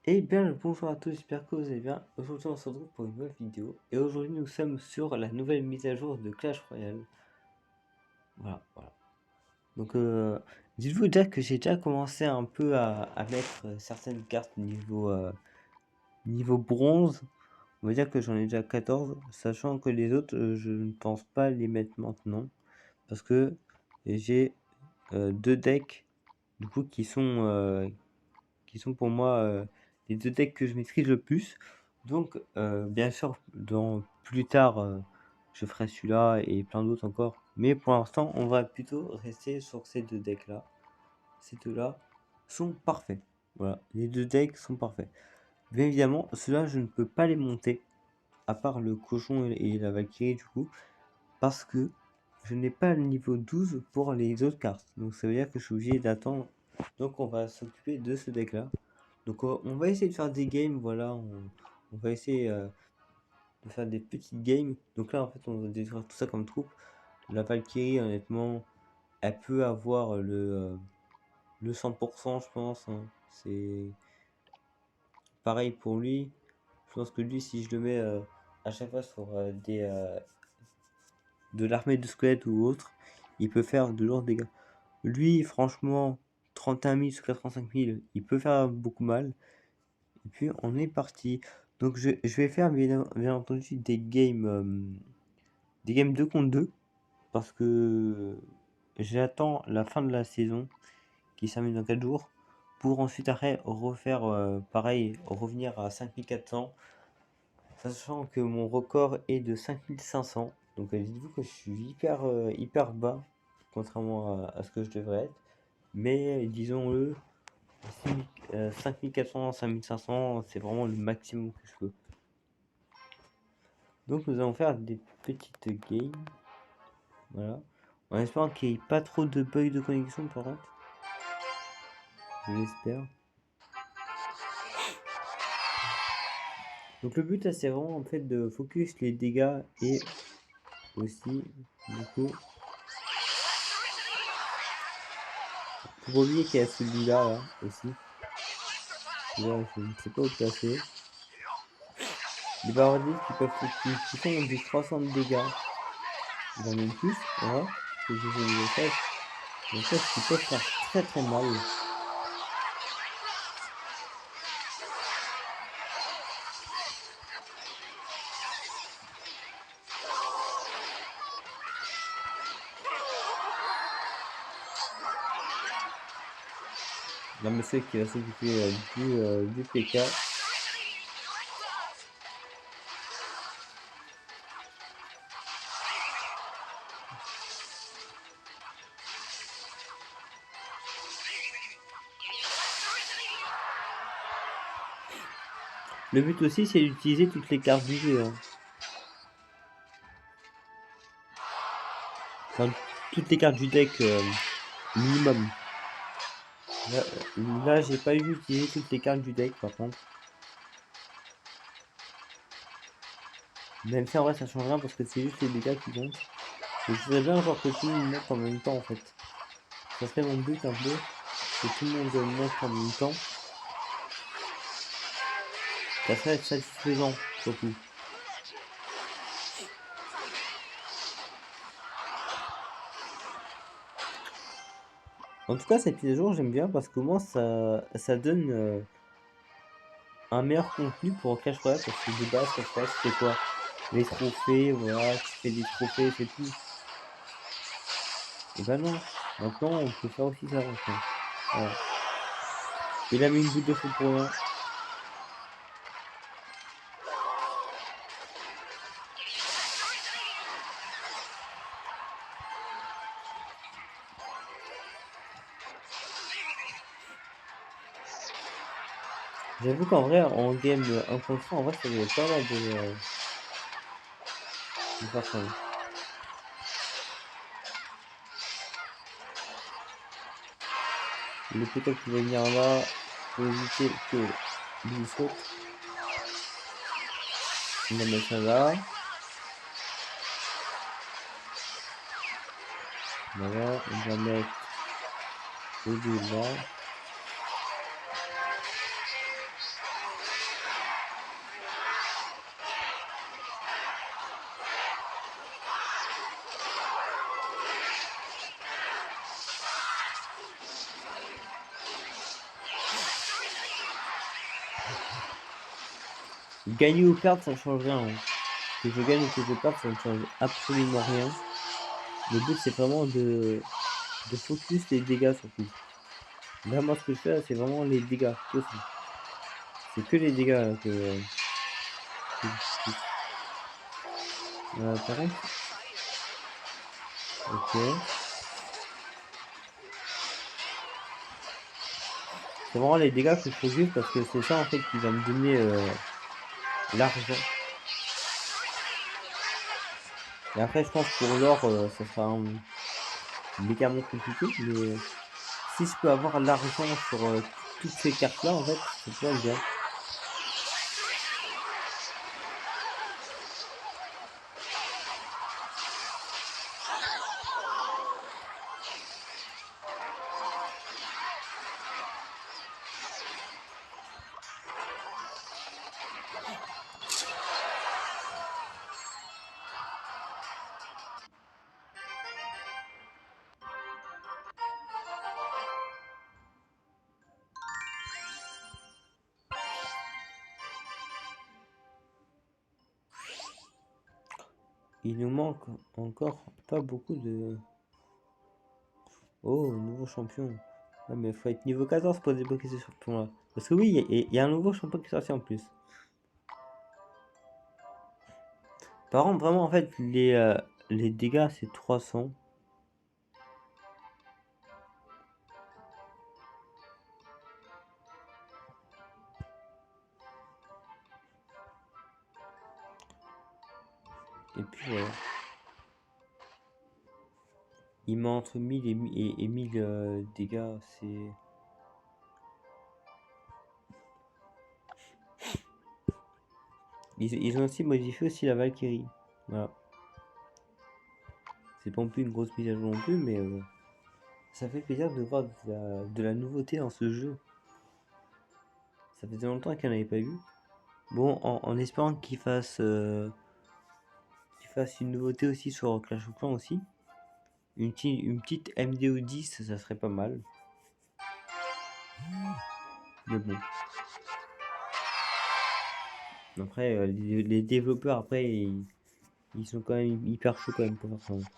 Eh bien, bonjour à tous, j'espère que vous allez bien. Aujourd'hui, on se retrouve pour une nouvelle vidéo. Et aujourd'hui, nous sommes sur la nouvelle mise à jour de Clash Royale. Voilà. Donc, dites-vous déjà que j'ai déjà commencé un peu à mettre certaines cartes niveau bronze. On va dire que j'en ai déjà 14, sachant que les autres, je ne pense pas les mettre maintenant. Parce que j'ai deux decks, du coup, qui sont pour moi les deux decks que je maîtrise le plus. Donc, bien sûr, dans plus tard, je ferai celui-là et plein d'autres encore. Mais pour l'instant, on va plutôt rester sur ces deux decks-là. Ces deux-là sont parfaits. Voilà, les deux decks sont parfaits. Bien évidemment, ceux-là, je ne peux pas les monter, à part le cochon et la Valkyrie, du coup, parce que je n'ai pas le niveau 12 pour les autres cartes. Donc, ça veut dire que je suis obligé d'attendre. Donc, on va s'occuper de ce deck-là. Donc on va essayer de faire des games, voilà, on va essayer de faire des petites games. Donc là en fait on va détruire tout ça comme troupe. La Valkyrie honnêtement, elle peut avoir le 100% je pense, hein. C'est pareil pour lui. Je pense que lui si je le mets à chaque fois sur de l'armée de squelettes ou autre, il peut faire de lourds dégâts. Lui franchement 31 000 sur 85 000, il peut faire beaucoup mal. Et puis on est parti. Donc je vais faire bien entendu des games 2 contre 2 parce que j'attends la fin de la saison qui s'amène dans 4 jours pour ensuite après refaire pareil, revenir à 5400, sachant que mon record est de 5500. Donc dites-vous que je suis hyper bas contrairement à ce que je devrais être. Mais disons-le, 5400, 5500, c'est vraiment le maximum que je peux. Donc nous allons faire des petites games. Voilà. En espérant qu'il n'y ait pas trop de bugs de connexion par contre. Je l'espère. Donc le but c'est vraiment en fait de focus les dégâts et aussi du coup pour oublier qu'il y a celui-là là, aussi. Là je ne sais pas où placer. Les bavardiers qui font du 300 de dégâts. Il en même plus, voilà. Que j'ai fait niveau 16. Donc ça qui peut faire très mal. Là monsieur qui va s'occuper du PK. Le but aussi, c'est d'utiliser toutes les cartes du jeu, hein. Enfin, toutes les cartes du deck minimum. Là, j'ai pas eu utiliser toutes les cartes du deck par contre. Même si en vrai ça change rien parce que c'est juste les dégâts qui comptent. Et je voudrais bien genre que tout le monde monte en même temps en fait. Ça serait mon but un peu. Que tout le monde monte en même temps. Ça serait satisfaisant surtout. En tout cas, cette mise à jour, j'aime bien parce qu'au moins ça donne un meilleur contenu pour Clash Royale. Parce que de base, Clash Royale, c'était quoi? Les trophées, voilà, tu fais des trophées, c'est tout. Et bah non, maintenant on peut faire aussi ça maintenant. Voilà. Il a mis une goutte de feu pour rien. J'avoue qu'en vrai, en game 1 contre 1, en vrai, ça doit être pas mal de faire ça, hein. Le PK qui va venir là pour éviter que lui saute. On va mettre ça là. Voilà, on va mettre les deux là. Gagner ou perdre, ça change rien, hein. Que je gagne ou que je perde, ça ne change absolument rien. Le but, c'est vraiment de focus les dégâts surtout. Là, moi, ce que je fais, là, c'est vraiment les dégâts. C'est que les dégâts là, que je focus. Par contre, ok. C'est vraiment les dégâts que je focus parce que c'est ça en fait qui va me donner l'argent. Et après, je pense pour l'or, ça sera mégamment compliqué. Mais si je peux avoir l'argent sur toutes ces cartes-là, en fait, ça peut être bien. Il nous manque encore pas beaucoup de... Oh, nouveau champion. Ouais, mais faut être niveau 14 pour débloquer ce champion-là. Parce que oui, il y a un nouveau champion qui est sorti en plus. Par contre, vraiment, en fait, les dégâts, c'est 300. Et puis voilà. Il met entre 1000 et 1000 dégâts, c'est... Ils ont aussi modifié aussi la Valkyrie. Voilà. C'est pas non plus une grosse mise à jour non plus, mais ça fait plaisir de voir de la nouveauté dans ce jeu. Ça faisait longtemps qu'il n'y en avait pas eu. Bon, en espérant qu'il fasse une nouveauté aussi sur Clash of Clans aussi. Une petite MDO 10, ça serait pas mal. Mais bon. Après, les développeurs, après, ils sont quand même hyper chauds quand même pour faire ça.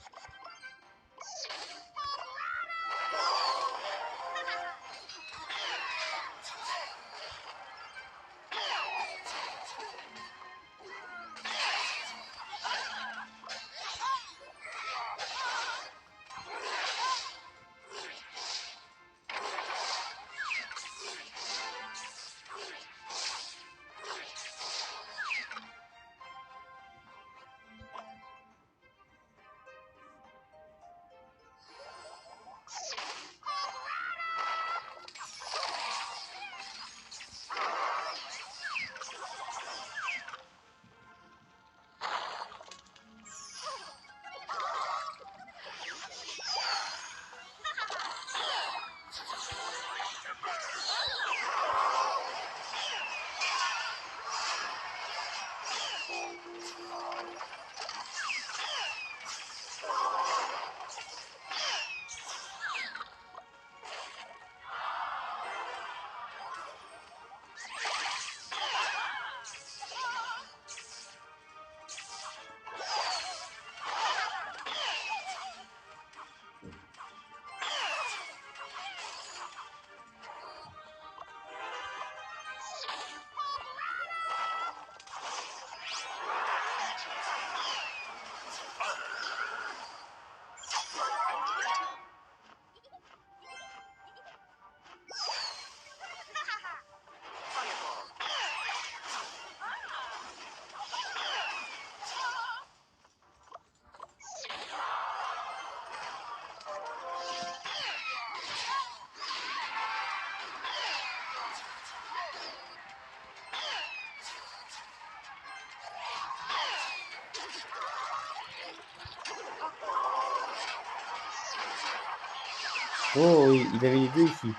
Oh, il avait les deux ici.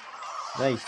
Nice.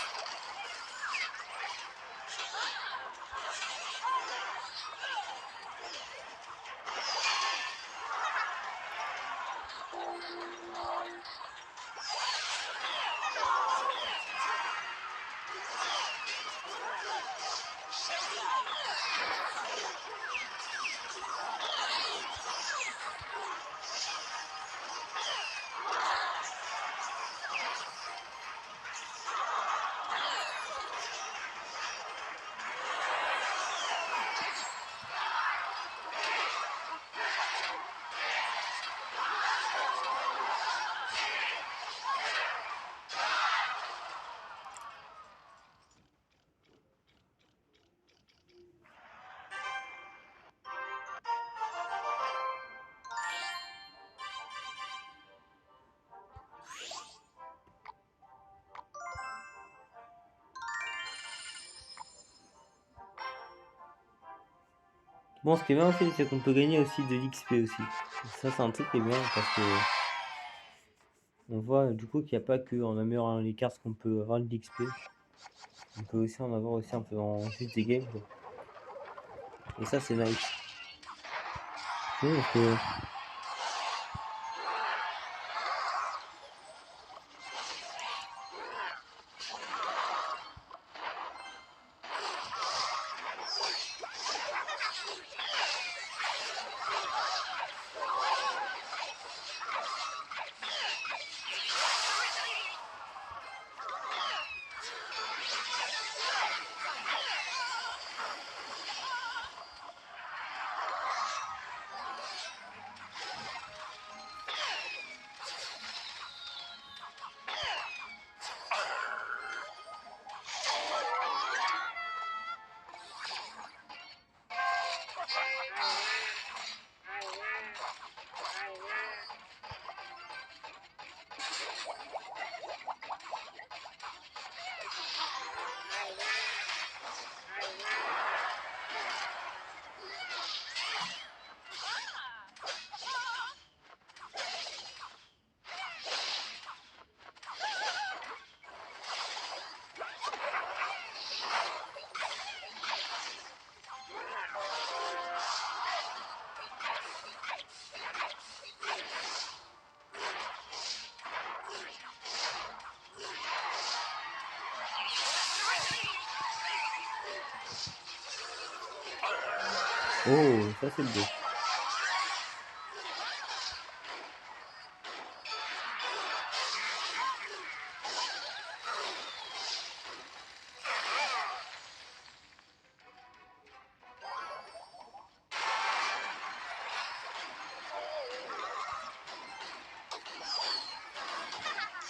Bon, ce qui est bien aussi, c'est qu'on peut gagner aussi de l'XP aussi. Ça, c'est un truc qui est bien parce que on voit du coup qu'il n'y a pas que en améliorant les cartes qu'on peut avoir de l'XP. On peut aussi en avoir aussi un peu en juste des games, quoi. Et ça, c'est nice. Oui, parce que... Oh, ça c'est le 2.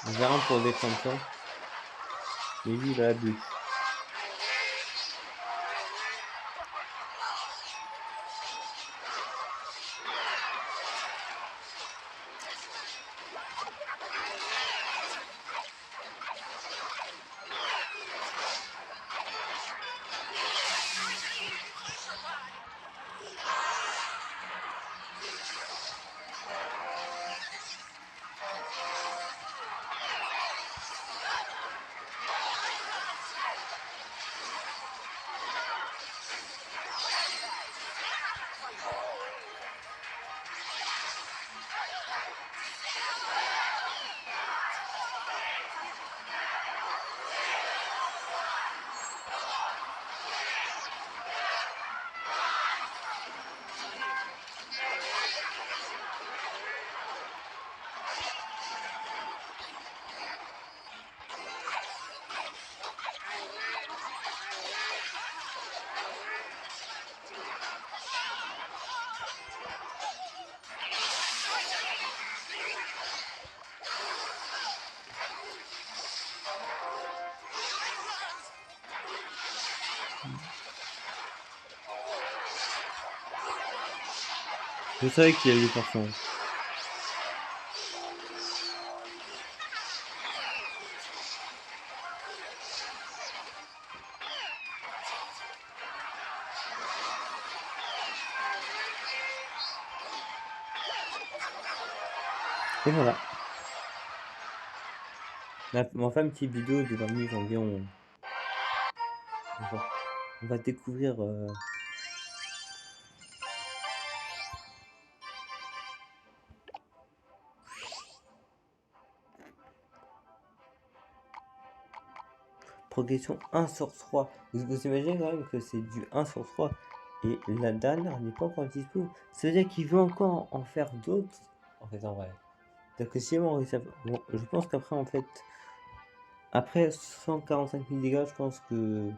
On verra un pour défendre ça. Mais lui, il a la bûche. Je savais qu'il allait faire ça. Et voilà. On fait une petite vidéo de 20 minutes environ. On va découvrir... progression 1 sur 3. Vous imaginez quand même que c'est du 1 sur 3 et la dernière n'est pas encore dispo. Ça veut dire qu'il veut encore en faire d'autres. En fait, en vrai. Donc si on réussit bon, je pense qu'après, en fait, après 145 000 dégâts, je pense que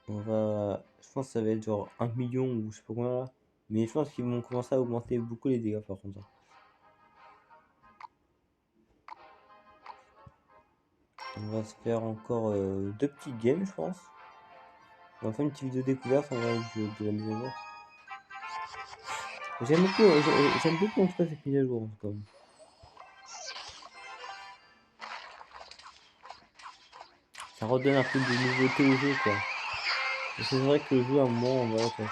je pense que ça va être genre 1 million ou je sais pas combien là. Mais je pense qu'ils vont commencer à augmenter beaucoup les dégâts par contre. On va se faire encore 2 petites games, je pense. On va faire une petite vidéo découverte en vrai de la mise à jour. J'aime beaucoup en tout cas cette mise à jour en tout cas. Ça redonne un peu de nouveauté au jeu quoi. Et c'est vrai que le jeu à un moment, voilà quoi.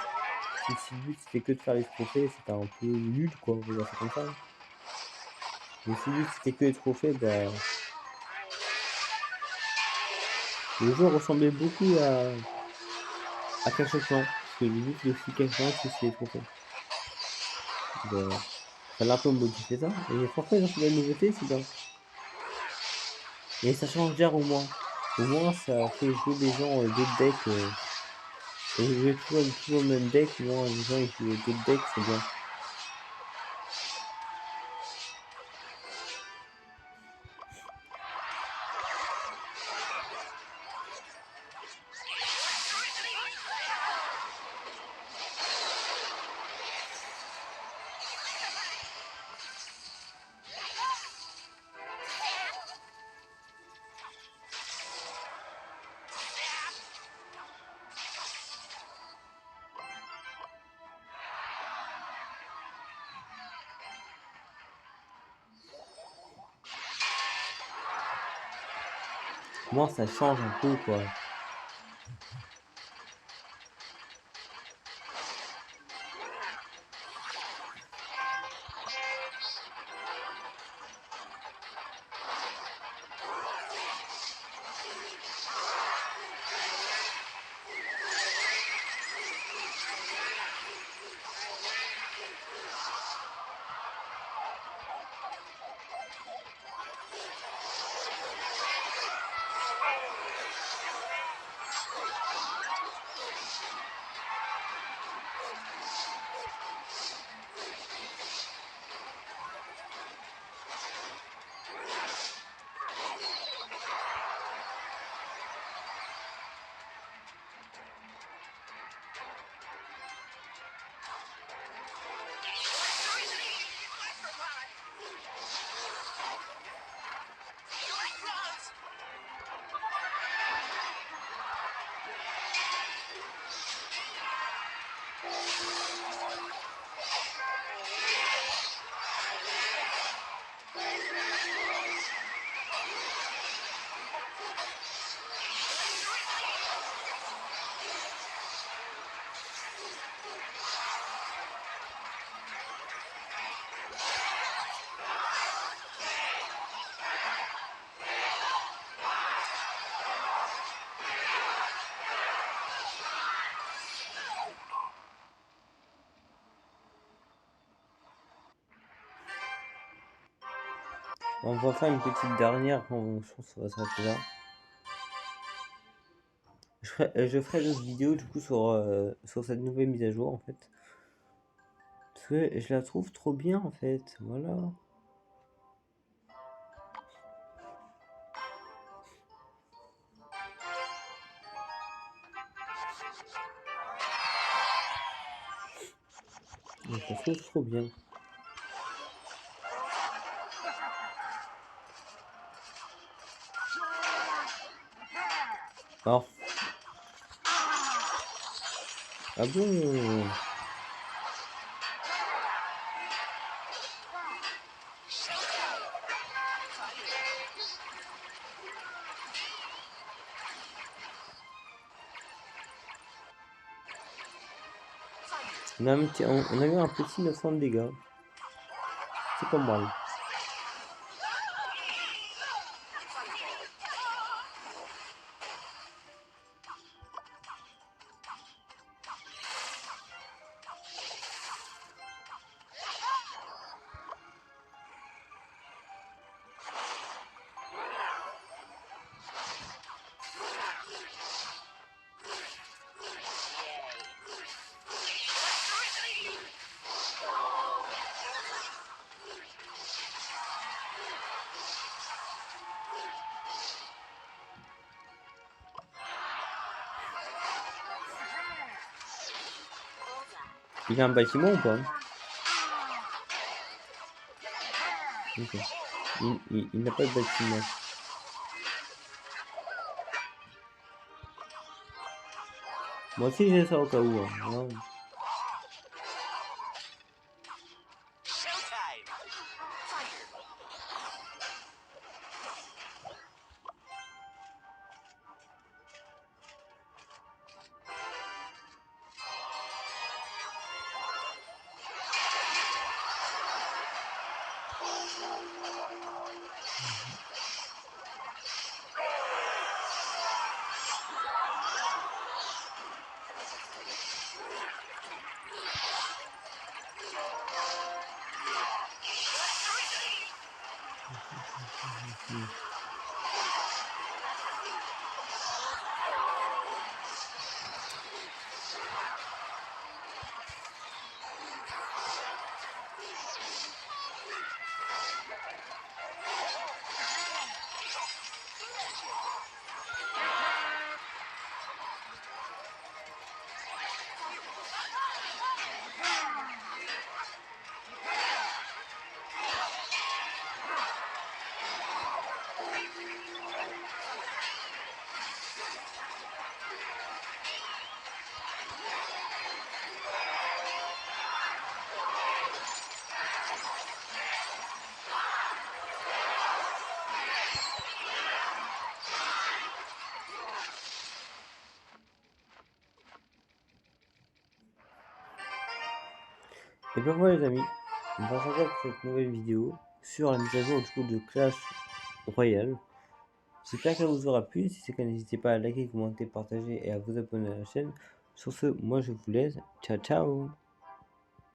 Si le but c'était que de faire les trophées, c'était un peu nul quoi, on va dire ça comme ça. Mais si le but c'était que les trophées, bah. Le jeu ressemblait beaucoup à Clash of Clans. Parce que le but aussi Clash of Clans, c'est les trophées. Bah, ça l'a un peu modifié ça. Et franchement, ils ont fait de la nouveauté, c'est bien. Et ça change d'air au moins. Au moins, ça fait jouer les gens d'autres decks. Au lieu de jouer toujours le même deck, au moins les gens ils jouent d'autres decks, c'est bien. Au moins, ça change un peu quoi. On va faire une petite dernière, je pense que ça va s'arrêter là. Je ferai d'autres vidéos du coup sur cette nouvelle mise à jour en fait. Parce que je la trouve trop bien en fait, voilà. Je la trouve trop bien. Alors, ah bon? On a eu un petit 900 de dégâts. C'est pas mal. Il a un bâtiment ou pas? Ok. Il n'a pas de bâtiment. Moi aussi j'ai ça au cas où. Hein. Non. Et bien voilà les amis, on va s'arrêter pour cette nouvelle vidéo sur la mise à jour du coup de Clash Royale. J'espère qu'elle vous aura plu, si c'est le cas n'hésitez pas à liker, commenter, partager et à vous abonner à la chaîne. Sur ce, moi je vous laisse, ciao ciao.